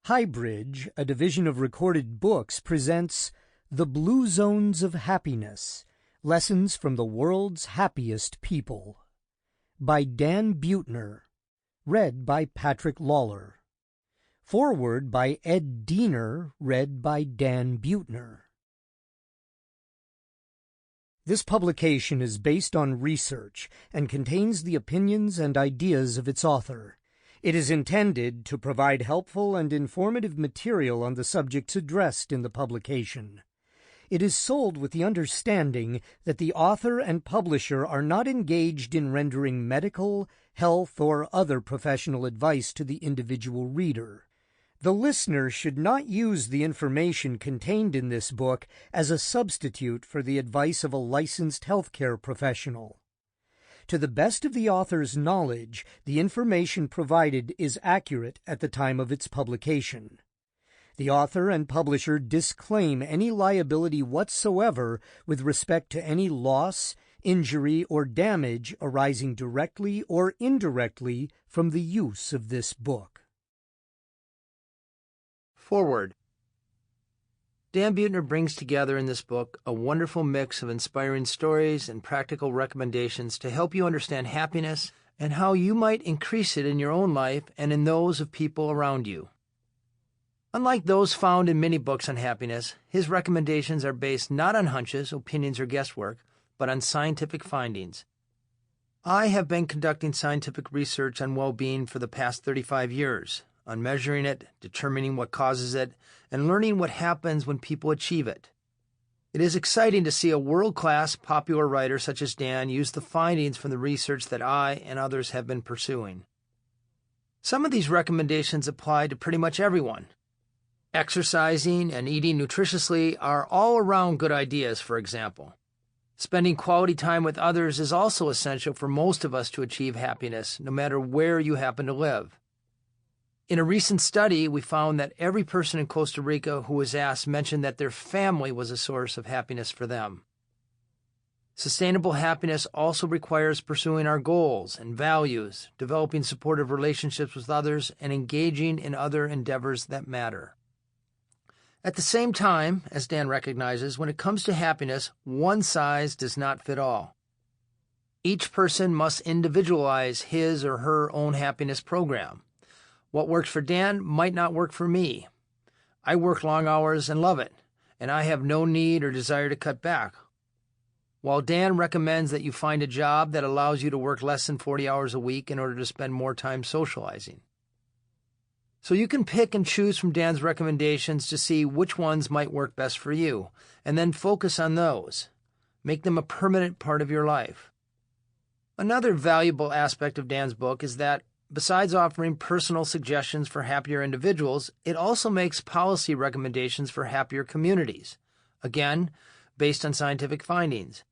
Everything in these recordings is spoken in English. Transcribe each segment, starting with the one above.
HighBridge, a division of Recorded Books, presents The Blue Zones of Happiness, Lessons from the World's Happiest People, by Dan Buettner, read by Patrick Lawlor. Foreword by Ed Diener, read by Dan Buettner. This publication is based on research and contains the opinions and ideas of its author. It is intended to provide helpful and informative material on the subjects addressed in the publication. It is sold with the understanding that the author and publisher are not engaged in rendering medical, health, or other professional advice to the individual reader. The listener should not use the information contained in this book as a substitute for the advice of a licensed healthcare professional. To the best of the author's knowledge, the information provided is accurate at the time of its publication. The author and publisher disclaim any liability whatsoever with respect to any loss, injury, or damage arising directly or indirectly from the use of this book. Forward. Dan Buettner brings together in this book a wonderful mix of inspiring stories and practical recommendations to help you understand happiness and how you might increase it in your own life and in those of people around you. Unlike those found in many books on happiness, his recommendations are based not on hunches, opinions, or guesswork, but on scientific findings. I have been conducting scientific research on well-being for the past 35 years, on measuring it, determining what causes it, and learning what happens when people achieve it. It is exciting to see a world-class popular writer such as Dan use the findings from the research that I and others have been pursuing. Some of these recommendations apply to pretty much everyone. Exercising and eating nutritiously are all around good ideas, for example. Spending quality time with others is also essential for most of us to achieve happiness, no matter where you happen to live. In a recent study, we found that every person in Costa Rica who was asked mentioned that their family was a source of happiness for them. Sustainable happiness also requires pursuing our goals and values, developing supportive relationships with others, and engaging in other endeavors that matter. At the same time, as Dan recognizes, when it comes to happiness, one size does not fit all. Each person must individualize his or her own happiness program. What works for Dan might not work for me. I work long hours and love it, and I have no need or desire to cut back. While Dan recommends that you find a job that allows you to work less than 40 hours a week in order to spend more time socializing. So you can pick and choose from Dan's recommendations to see which ones might work best for you, and then focus on those. Make them a permanent part of your life. Another valuable aspect of Dan's book is that, besides offering personal suggestions for happier individuals, it also makes policy recommendations for happier communities, again, based on scientific findings.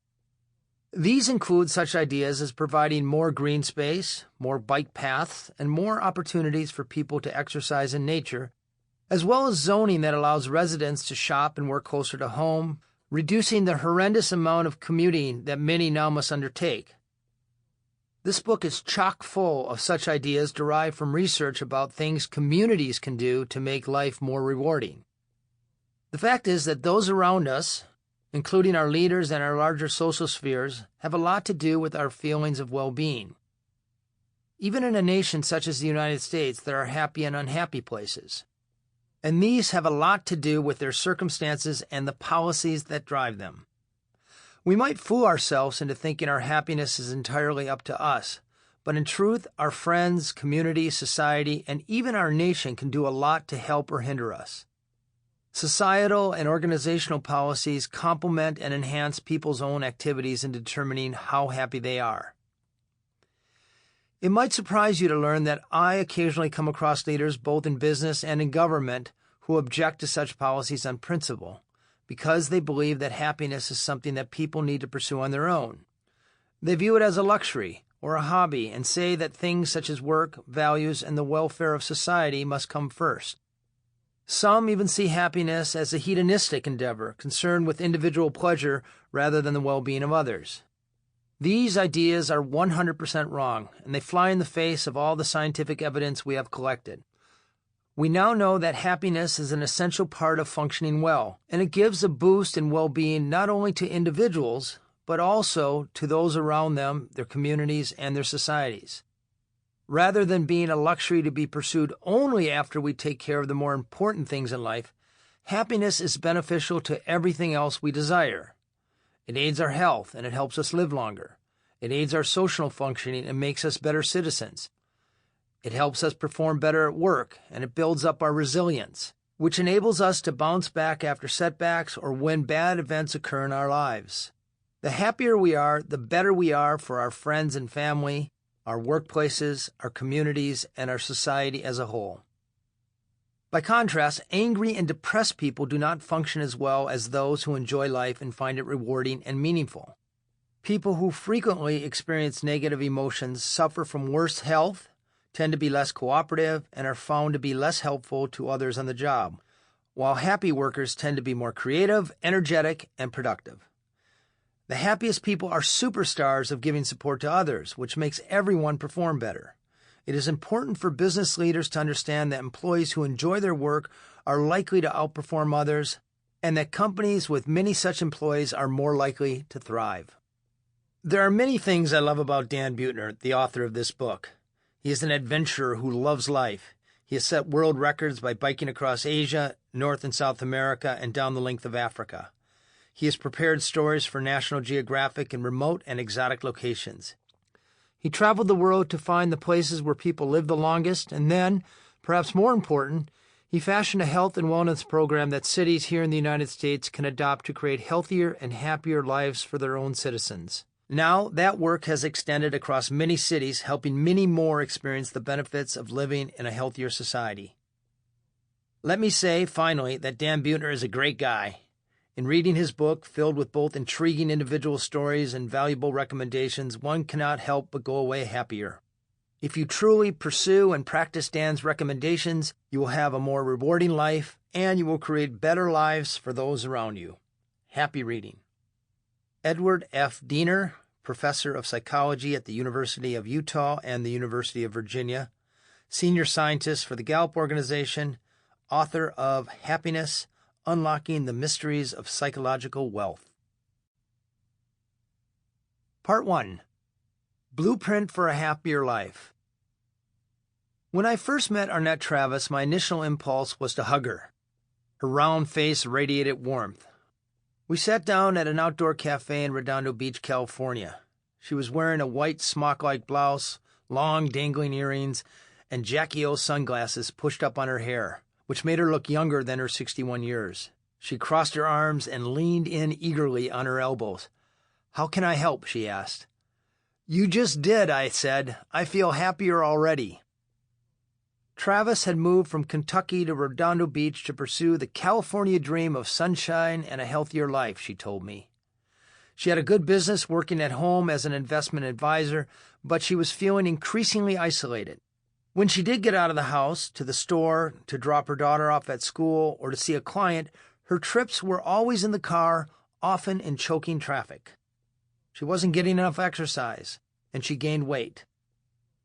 These include such ideas as providing more green space, more bike paths, and more opportunities for people to exercise in nature, as well as zoning that allows residents to shop and work closer to home, reducing the horrendous amount of commuting that many now must undertake. This book is chock full of such ideas derived from research about things communities can do to make life more rewarding. The fact is that those around us, including our leaders and our larger social spheres, have a lot to do with our feelings of well-being. Even in a nation such as the United States, there are happy and unhappy places. And these have a lot to do with their circumstances and the policies that drive them. We might fool ourselves into thinking our happiness is entirely up to us, but in truth, our friends, community, society, and even our nation can do a lot to help or hinder us. Societal and organizational policies complement and enhance people's own activities in determining how happy they are. It might surprise you to learn that I occasionally come across leaders both in business and in government who object to such policies on principle, because they believe that happiness is something that people need to pursue on their own. They view it as a luxury or a hobby and say that things such as work, values, and the welfare of society must come first. Some even see happiness as a hedonistic endeavor, concerned with individual pleasure rather than the well-being of others. These ideas are 100% wrong, and they fly in the face of all the scientific evidence we have collected. We now know that happiness is an essential part of functioning well, and it gives a boost in well-being not only to individuals, but also to those around them, their communities, and their societies. Rather than being a luxury to be pursued only after we take care of the more important things in life, happiness is beneficial to everything else we desire. It aids our health, and it helps us live longer. It aids our social functioning and makes us better citizens. It helps us perform better at work, and it builds up our resilience, which enables us to bounce back after setbacks or when bad events occur in our lives. The happier we are, the better we are for our friends and family, our workplaces, our communities, and our society as a whole. By contrast, angry and depressed people do not function as well as those who enjoy life and find it rewarding and meaningful. People who frequently experience negative emotions suffer from worse health, tend to be less cooperative, and are found to be less helpful to others on the job, while happy workers tend to be more creative, energetic, and productive. The happiest people are superstars of giving support to others, which makes everyone perform better. It is important for business leaders to understand that employees who enjoy their work are likely to outperform others, and that companies with many such employees are more likely to thrive. There are many things I love about Dan Buettner, the author of this book. He is an adventurer who loves life. He has set world records by biking across Asia, North and South America, and down the length of Africa. He has prepared stories for National Geographic in remote and exotic locations. He traveled the world to find the places where people live the longest, and then, perhaps more important, he fashioned a health and wellness program that cities here in the United States can adopt to create healthier and happier lives for their own citizens. Now, that work has extended across many cities, helping many more experience the benefits of living in a healthier society. Let me say, finally, that Dan Buettner is a great guy. In reading his book, filled with both intriguing individual stories and valuable recommendations, one cannot help but go away happier. If you truly pursue and practice Dan's recommendations, you will have a more rewarding life, and you will create better lives for those around you. Happy reading. Edward F. Diener, professor of psychology at the University of Utah and the University of Virginia, senior scientist for the Gallup Organization, author of Happiness, Unlocking the Mysteries of Psychological Wealth. Part 1. Blueprint for a Happier Life. When I first met Arnett Travis, my initial impulse was to hug her. Her round face radiated warmth. We sat down at an outdoor cafe in Redondo Beach, California. She was wearing a white smock-like blouse, long dangling earrings, and Jackie O sunglasses pushed up on her hair, which made her look younger than her 61 years. She crossed her arms and leaned in eagerly on her elbows. "How can I help?" she asked. "You just did," I said. "I feel happier already." Travis had moved from Kentucky to Redondo Beach to pursue the California dream of sunshine and a healthier life, she told me. She had a good business working at home as an investment advisor, but she was feeling increasingly isolated. When she did get out of the house, to the store, to drop her daughter off at school, or to see a client, her trips were always in the car, often in choking traffic. She wasn't getting enough exercise, and she gained weight.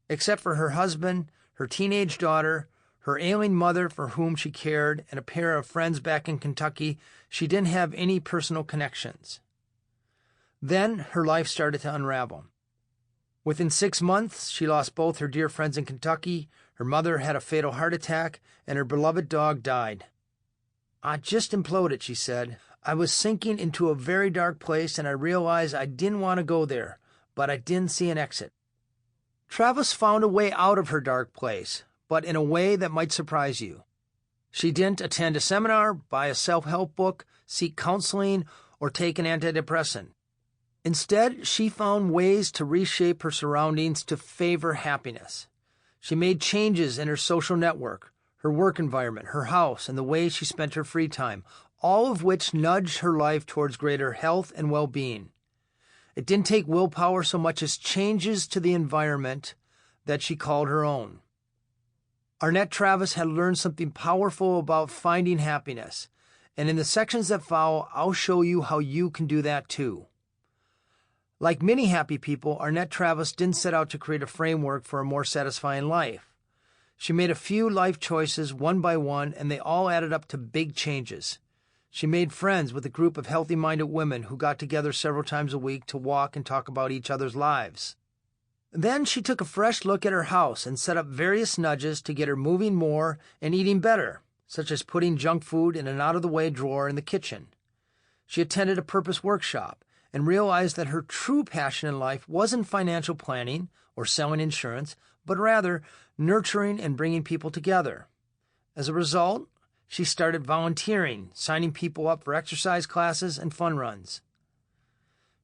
Except for her husband, her teenage daughter, her ailing mother for whom she cared, and a pair of friends back in Kentucky, she didn't have any personal connections. Then her life started to unravel. Within 6 months, she lost both her dear friends in Kentucky, her mother had a fatal heart attack, and her beloved dog died. "I just imploded," she said. "I was sinking into a very dark place, and I realized I didn't want to go there, but I didn't see an exit." Travis found a way out of her dark place, but in a way that might surprise you. She didn't attend a seminar, buy a self-help book, seek counseling, or take an antidepressant. Instead, she found ways to reshape her surroundings to favor happiness. She made changes in her social network, her work environment, her house, and the way she spent her free time, all of which nudged her life towards greater health and well-being. It didn't take willpower so much as changes to the environment that she called her own. Arnett Travis had learned something powerful about finding happiness, and in the sections that follow, I'll show you how you can do that too. Like many happy people, Arnett Travis didn't set out to create a framework for a more satisfying life. She made a few life choices one by one, and they all added up to big changes. She made friends with a group of healthy-minded women who got together several times a week to walk and talk about each other's lives. Then she took a fresh look at her house and set up various nudges to get her moving more and eating better, such as putting junk food in an out-of-the-way drawer in the kitchen. She attended a purpose workshop and realized that her true passion in life wasn't financial planning or selling insurance, but rather nurturing and bringing people together. As a result, she started volunteering, signing people up for exercise classes and fun runs.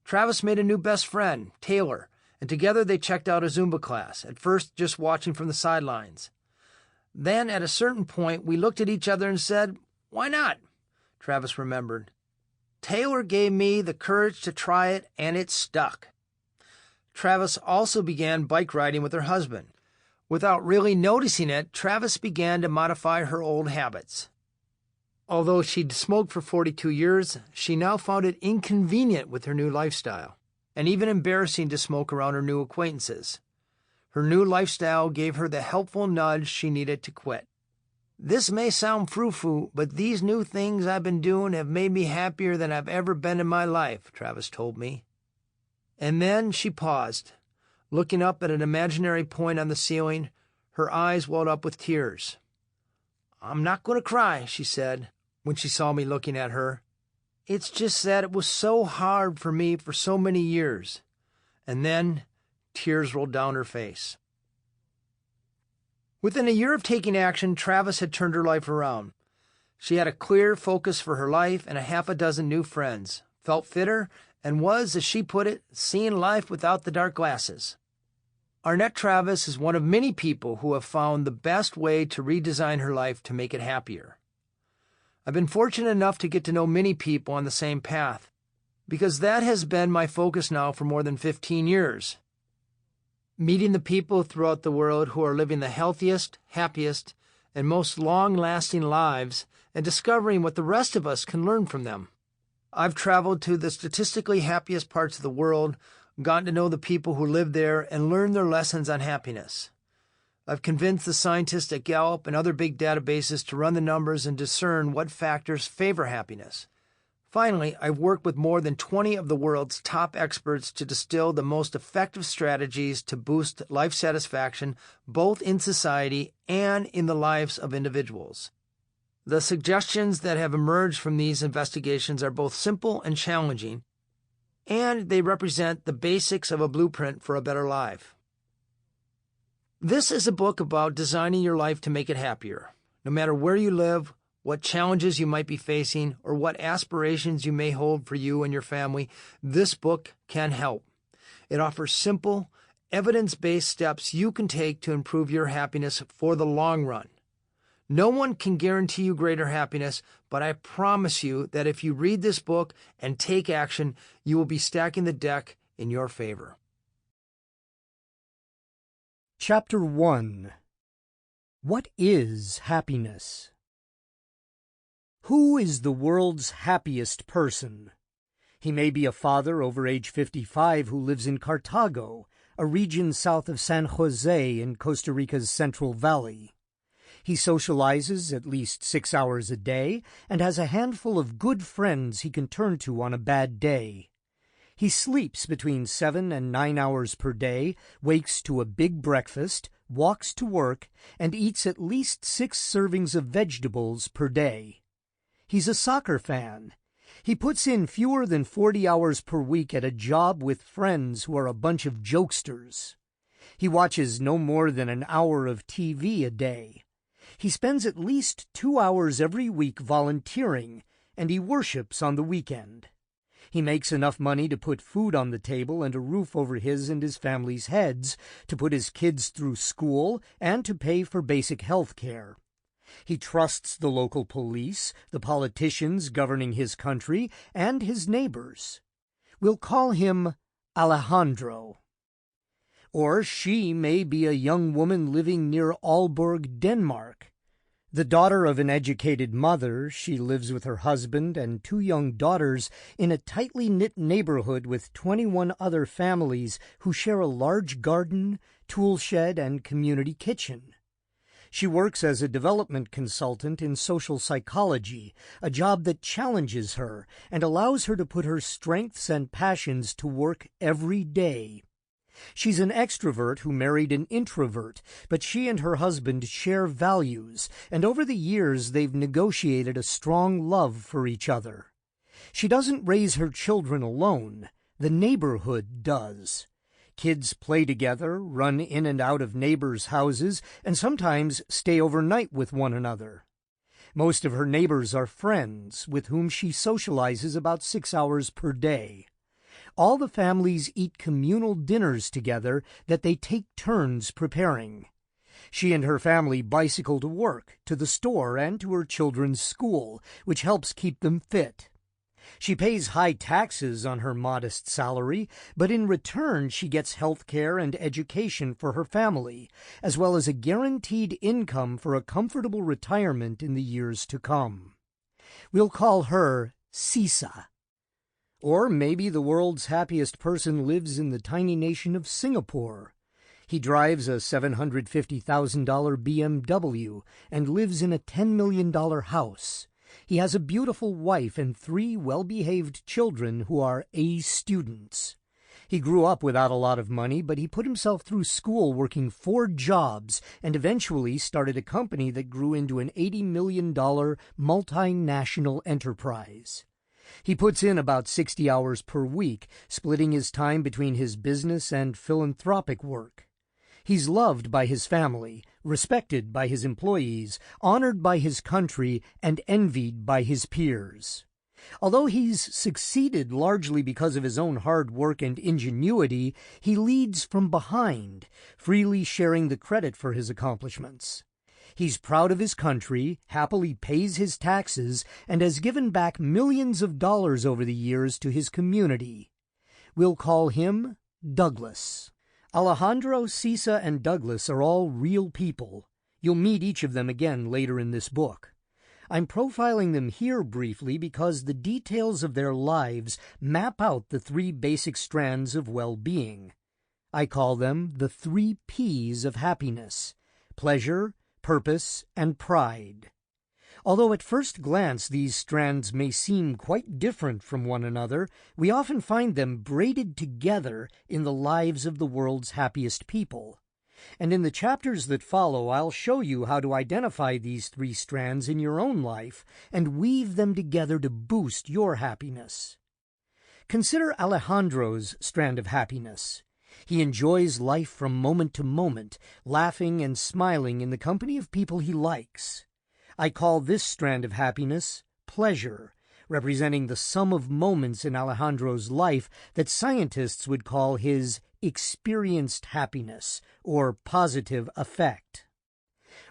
Travis made a new best friend, Taylor, and together they checked out a Zumba class, at first just watching from the sidelines. Then, at a certain point, we looked at each other and said, "Why not?" Travis remembered. Taylor gave me the courage to try it, and it stuck. Travis also began bike riding with her husband. Without really noticing it, Travis began to modify her old habits. Although she'd smoked for 42 years, she now found it inconvenient with her new lifestyle, and even embarrassing to smoke around her new acquaintances. Her new lifestyle gave her the helpful nudge she needed to quit. "This may sound frou-frou, but these new things I've been doing have made me happier than I've ever been in my life," Travis told me. And then she paused. Looking up at an imaginary point on the ceiling, her eyes welled up with tears. "I'm not going to cry," she said, when she saw me looking at her. "It's just that it was so hard for me for so many years." And then tears rolled down her face. Within a year of taking action, Travis had turned her life around. She had a clear focus for her life and a half a dozen new friends, felt fitter, and was, as she put it, seeing life without the dark glasses. Arnett Travis is one of many people who have found the best way to redesign her life to make it happier. I've been fortunate enough to get to know many people on the same path, because that has been my focus now for more than 15 years. Meeting the people throughout the world who are living the healthiest, happiest, and most long-lasting lives, and discovering what the rest of us can learn from them. I've traveled to the statistically happiest parts of the world, gotten to know the people who live there, and learned their lessons on happiness. I've convinced the scientists at Gallup and other big databases to run the numbers and discern what factors favor happiness. Finally, I've worked with more than 20 of the world's top experts to distill the most effective strategies to boost life satisfaction, both in society and in the lives of individuals. The suggestions that have emerged from these investigations are both simple and challenging, and they represent the basics of a blueprint for a better life. This is a book about designing your life to make it happier. No matter where you live, what challenges you might be facing, or what aspirations you may hold for you and your family, this book can help. It offers simple, evidence-based steps you can take to improve your happiness for the long run. No one can guarantee you greater happiness, but I promise you that if you read this book and take action, you will be stacking the deck in your favor. Chapter 1. What is happiness? Who is the world's happiest person? He may be a father over age 55 who lives in Cartago, a region south of San Jose in Costa Rica's Central Valley. He socializes at least 6 hours a day and has a handful of good friends he can turn to on a bad day. He sleeps between 7 and 9 hours per day, wakes to a big breakfast, walks to work, and eats at least 6 servings of vegetables per day. He's a soccer fan. He puts in fewer than 40 hours per week at a job with friends who are a bunch of jokesters. He watches no more than an hour of TV a day. He spends at least 2 hours every week volunteering, and he worships on the weekend. He makes enough money to put food on the table and a roof over his and his family's heads, to put his kids through school, and to pay for basic health care. He trusts the local police, the politicians governing his country, and his neighbors. We'll call him Alejandro. Or she may be a young woman living near Aalborg, Denmark. The daughter of an educated mother, she lives with her husband and 2 young daughters in a tightly knit neighborhood with 21 other families who share a large garden, tool shed, and community kitchen. She works as a development consultant in social psychology, a job that challenges her and allows her to put her strengths and passions to work every day. She's an extrovert who married an introvert, but she and her husband share values, and over the years they've negotiated a strong love for each other. She doesn't raise her children alone. The neighborhood does. Kids play together, run in and out of neighbors' houses, and sometimes stay overnight with one another. Most of her neighbors are friends, with whom she socializes about 6 hours per day. All the families eat communal dinners together that they take turns preparing. She and her family bicycle to work, to the store, and to her children's school, which helps keep them fit. She pays high taxes on her modest salary, but in return she gets health care and education for her family, as well as a guaranteed income for a comfortable retirement in the years to come. We'll call her Sisa. Or maybe the world's happiest person lives in the tiny nation of Singapore. He drives a $750,000 BMW and lives in a $10 million house. He has a beautiful wife and 3 well-behaved children who are A students. He grew up without a lot of money, but he put himself through school working 4 jobs and eventually started a company that grew into an $80 million multinational enterprise. He puts in about 60 hours per week, splitting his time between his business and philanthropic work. He's loved by his family, respected by his employees, honored by his country, and envied by his peers. Although he's succeeded largely because of his own hard work and ingenuity, he leads from behind, freely sharing the credit for his accomplishments. He's proud of his country, happily pays his taxes, and has given back millions of dollars over the years to his community. We'll call him Douglas. Alejandro, Sisa, and Douglas are all real people. You'll meet each of them again later in this book. I'm profiling them here briefly because the details of their lives map out the 3 basic strands of well-being. I call them the 3 P's of happiness: pleasure, purpose, and pride. Although at first glance these strands may seem quite different from one another, we often find them braided together in the lives of the world's happiest people. And in the chapters that follow, I'll show you how to identify these 3 strands in your own life and weave them together to boost your happiness. Consider Alejandro's strand of happiness. He enjoys life from moment to moment, laughing and smiling in the company of people he likes. I call this strand of happiness pleasure, representing the sum of moments in Alejandro's life that scientists would call his experienced happiness or positive affect.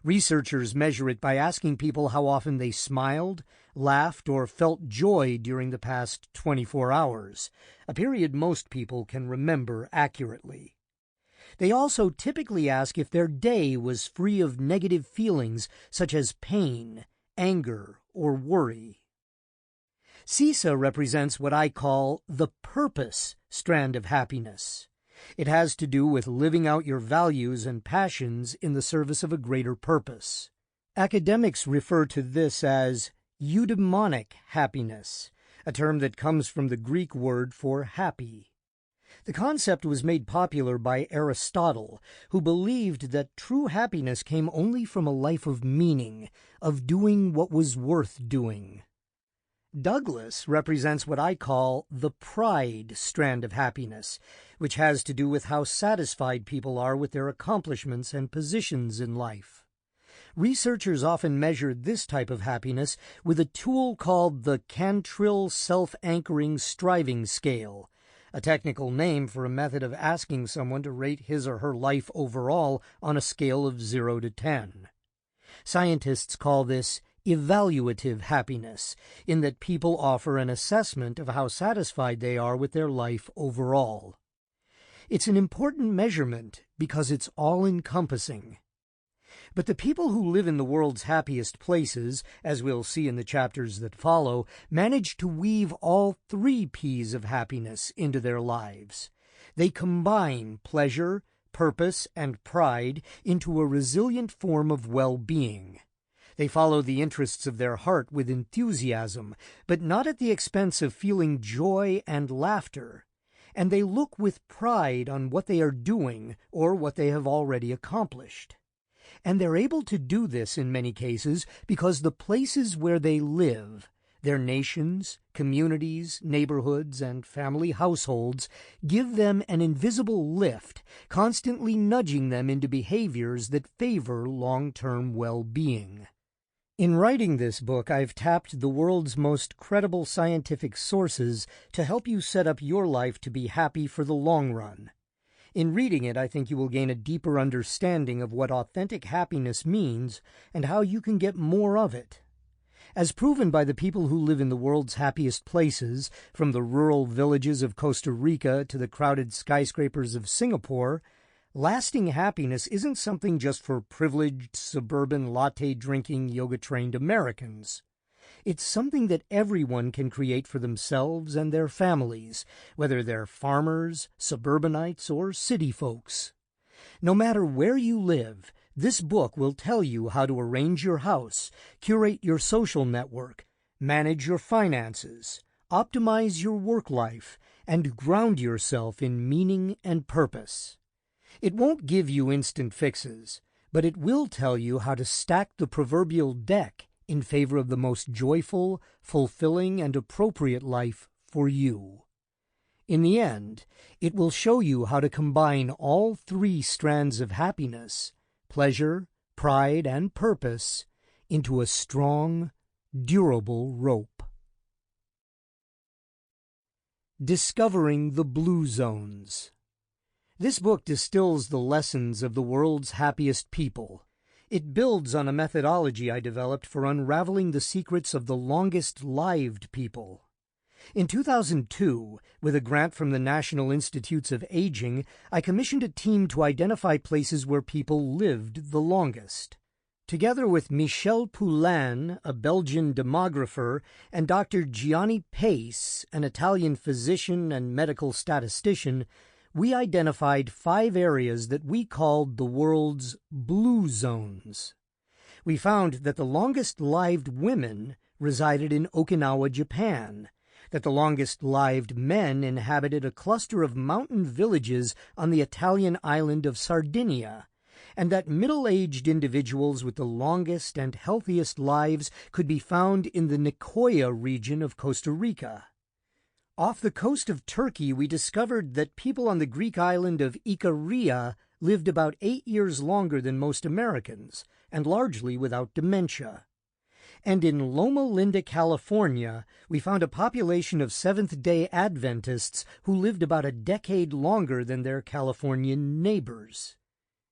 Researchers measure it by asking people how often they smiled, laughed, or felt joy during the past 24 hours, a period most people can remember accurately. They also typically ask if their day was free of negative feelings such as pain, anger, or worry. Sisa represents what I call the purpose strand of happiness. It has to do with living out your values and passions in the service of a greater purpose. Academics refer to this as eudaimonic happiness, a term that comes from the Greek word for happy. The concept was made popular by Aristotle, who believed that true happiness came only from a life of meaning, of doing what was worth doing. Douglas represents what I call the pride strand of happiness, which has to do with how satisfied people are with their accomplishments and positions in life. Researchers often measure this type of happiness with a tool called the Cantrill Self-Anchoring Striving Scale, a technical name for a method of asking someone to rate his or her life overall on a scale of 0 to 10. Scientists call this evaluative happiness, in that people offer an assessment of how satisfied they are with their life overall. It's an important measurement because it's all-encompassing. But the people who live in the world's happiest places, as we'll see in the chapters that follow, manage to weave all 3 P's of happiness into their lives. They combine pleasure, purpose, and pride into a resilient form of well-being. They follow the interests of their heart with enthusiasm, but not at the expense of feeling joy and laughter. And they look with pride on what they are doing or what they have already accomplished. And they're able to do this in many cases because the places where they live, their nations, communities, neighborhoods, and family households, give them an invisible lift, constantly nudging them into behaviors that favor long-term well-being. In writing this book, I've tapped the world's most credible scientific sources to help you set up your life to be happy for the long run. In reading it, I think you will gain a deeper understanding of what authentic happiness means and how you can get more of it. As proven by the people who live in the world's happiest places, from the rural villages of Costa Rica to the crowded skyscrapers of Singapore, lasting happiness isn't something just for privileged, suburban, latte-drinking, yoga-trained Americans. It's something that everyone can create for themselves and their families, whether they're farmers, suburbanites, or city folks. No matter where you live, this book will tell you how to arrange your house, curate your social network, manage your finances, optimize your work life, and ground yourself in meaning and purpose. It won't give you instant fixes, but it will tell you how to stack the proverbial deck in favor of the most joyful, fulfilling, and appropriate life for you. In the end, it will show you how to combine all three strands of happiness, pleasure, pride, and purpose, into a strong, durable rope. Discovering the Blue Zones. This book distills the lessons of the world's happiest people. It builds on a methodology I developed for unraveling the secrets of the longest-lived people. In 2002, with a grant from the National Institutes of Aging, I commissioned a team to identify places where people lived the longest. Together with Michel Poulain, a Belgian demographer, and Dr. Gianni Pace, an Italian physician and medical statistician, we identified 5 areas that we called the world's blue zones. We found that the longest-lived women resided in Okinawa, Japan, that the longest-lived men inhabited a cluster of mountain villages on the Italian island of Sardinia, and that middle-aged individuals with the longest and healthiest lives could be found in the Nicoya region of Costa Rica. Off the coast of Turkey, we discovered that people on the Greek island of Ikaria lived about 8 years longer than most Americans, and largely without dementia. And in Loma Linda, California, we found a population of Seventh-day Adventists who lived about a decade longer than their Californian neighbors.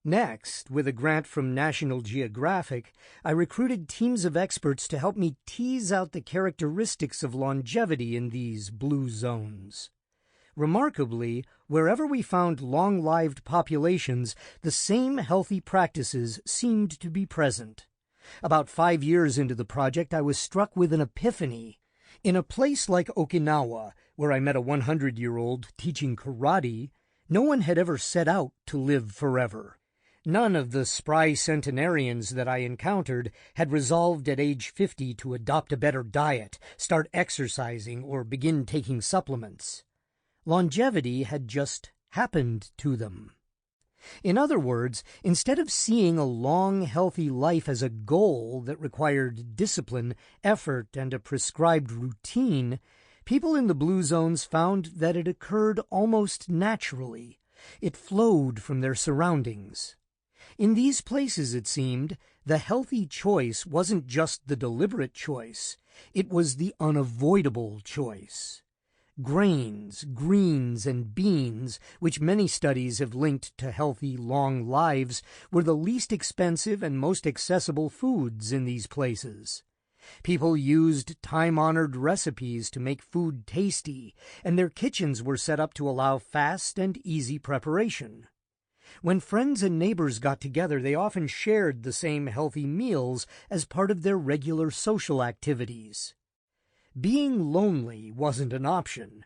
Next, with a grant from National Geographic, I recruited teams of experts to help me tease out the characteristics of longevity in these blue zones. Remarkably, wherever we found long-lived populations, the same healthy practices seemed to be present. About 5 years into the project, I was struck with an epiphany. In a place like Okinawa, where I met a 100-year-old teaching karate, no one had ever set out to live forever. None of the spry centenarians that I encountered had resolved at age 50 to adopt a better diet, start exercising, or begin taking supplements. Longevity had just happened to them. In other words, instead of seeing a long, healthy life as a goal that required discipline, effort, and a prescribed routine, people in the blue zones found that it occurred almost naturally. It flowed from their surroundings. In these places, it seemed, the healthy choice wasn't just the deliberate choice, it was the unavoidable choice. Grains, greens, and beans, which many studies have linked to healthy, long lives, were the least expensive and most accessible foods in these places. People used time-honored recipes to make food tasty, and their kitchens were set up to allow fast and easy preparation. When friends and neighbors got together, they often shared the same healthy meals as part of their regular social activities. Being lonely wasn't an option.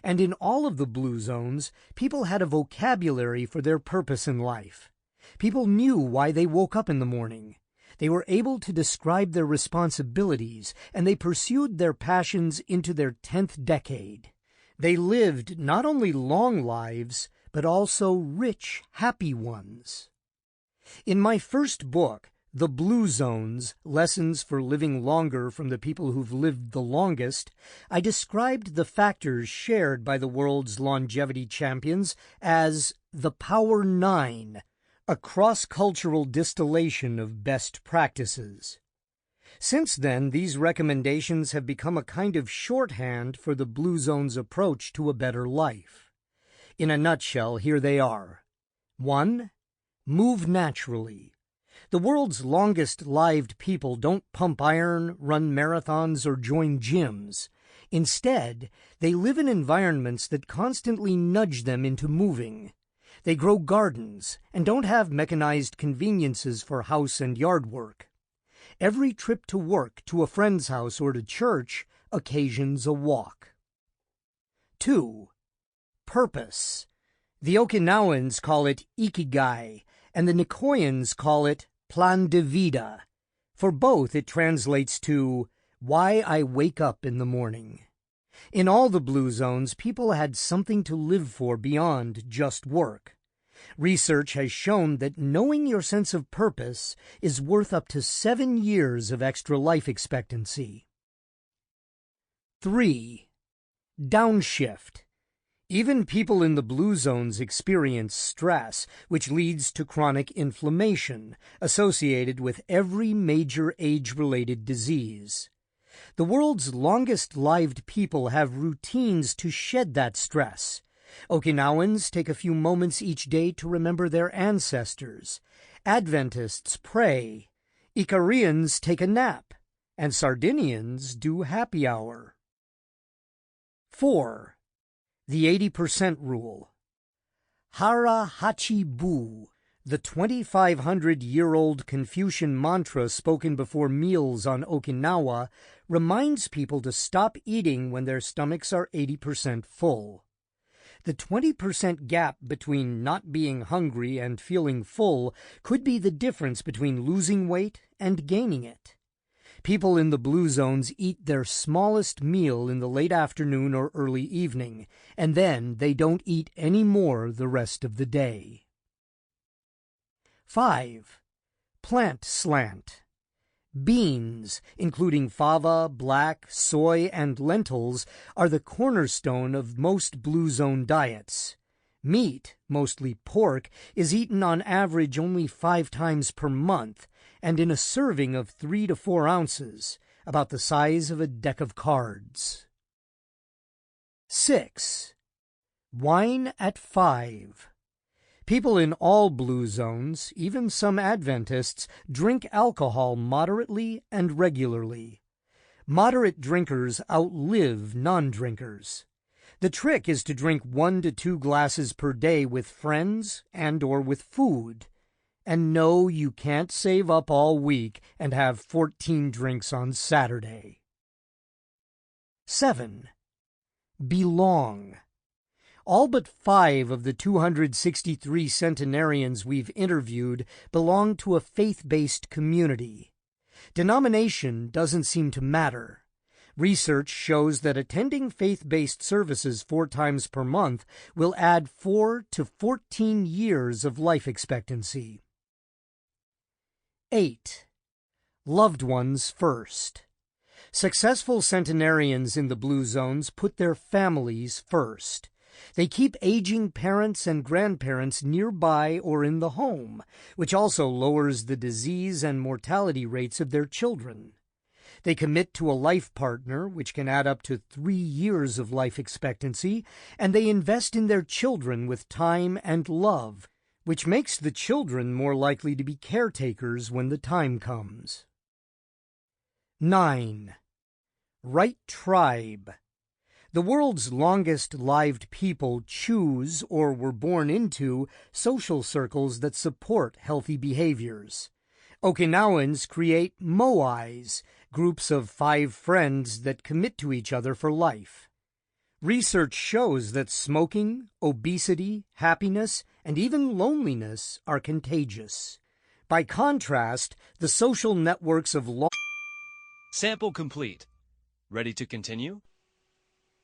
And in all of the blue zones, people had a vocabulary for their purpose in life. People knew why they woke up in the morning. They were able to describe their responsibilities, and they pursued their passions into their 10th decade. They lived not only long lives, but also rich, happy ones. In my first book, The Blue Zones, Lessons for Living Longer from the People Who've Lived the Longest, I described the factors shared by the world's longevity champions as the Power Nine, a cross-cultural distillation of best practices. Since then, these recommendations have become a kind of shorthand for the Blue Zone's approach to a better life. In a nutshell, here they are. 1. Move naturally. The world's longest-lived people don't pump iron, run marathons, or join gyms. Instead, they live in environments that constantly nudge them into moving. They grow gardens and don't have mechanized conveniences for house and yard work. Every trip to work, to a friend's house, or to church occasions a walk. 2. Purpose. The Okinawans call it ikigai, and the Nicoyans call it plan de vida. For both, it translates to why I wake up in the morning. In all the blue zones, people had something to live for beyond just work. Research has shown that knowing your sense of purpose is worth up to 7 years of extra life expectancy. 3. Downshift. Even people in the blue zones experience stress, which leads to chronic inflammation, associated with every major age-related disease. The world's longest-lived people have routines to shed that stress. Okinawans take a few moments each day to remember their ancestors. Adventists pray. Icarians take a nap. And Sardinians do happy hour. 4. The 80% rule. Hara Hachi Bu, the 2,500-year-old Confucian mantra spoken before meals on Okinawa, reminds people to stop eating when their stomachs are 80% full. The 20% gap between not being hungry and feeling full could be the difference between losing weight and gaining it. People in the blue zones eat their smallest meal in the late afternoon or early evening, and then they don't eat any more the rest of the day. 5. Plant slant. Beans, including fava, black, soy, and lentils, are the cornerstone of most blue zone diets. Meat, mostly pork, is eaten on average only 5 times per month, and in a serving of 3 to 4 ounces, about the size of a deck of cards. 6. Wine at 5. People in all blue zones, even some Adventists, drink alcohol moderately and regularly. Moderate drinkers outlive non-drinkers. The trick is to drink 1 to 2 glasses per day with friends and or with food. And no, you can't save up all week and have 14 drinks on Saturday. 7. Belong. All but 5 of the 263 centenarians we've interviewed belong to a faith-based community. Denomination doesn't seem to matter. Research shows that attending faith-based services 4 times per month will add 4 to 14 years of life expectancy. 8. Loved ones first. Successful centenarians in the blue zones put their families first. They keep aging parents and grandparents nearby or in the home, which also lowers the disease and mortality rates of their children. They commit to a life partner, which can add up to 3 years of life expectancy, and they invest in their children with time and love, which makes the children more likely to be caretakers when the time comes. 9. Right tribe. The world's longest-lived people choose, or were born into, social circles that support healthy behaviors. Okinawans create moais, groups of 5 friends that commit to each other for life. Research shows that smoking, obesity, happiness, and even loneliness are contagious. By contrast, the social networks of Sample complete. Ready to continue?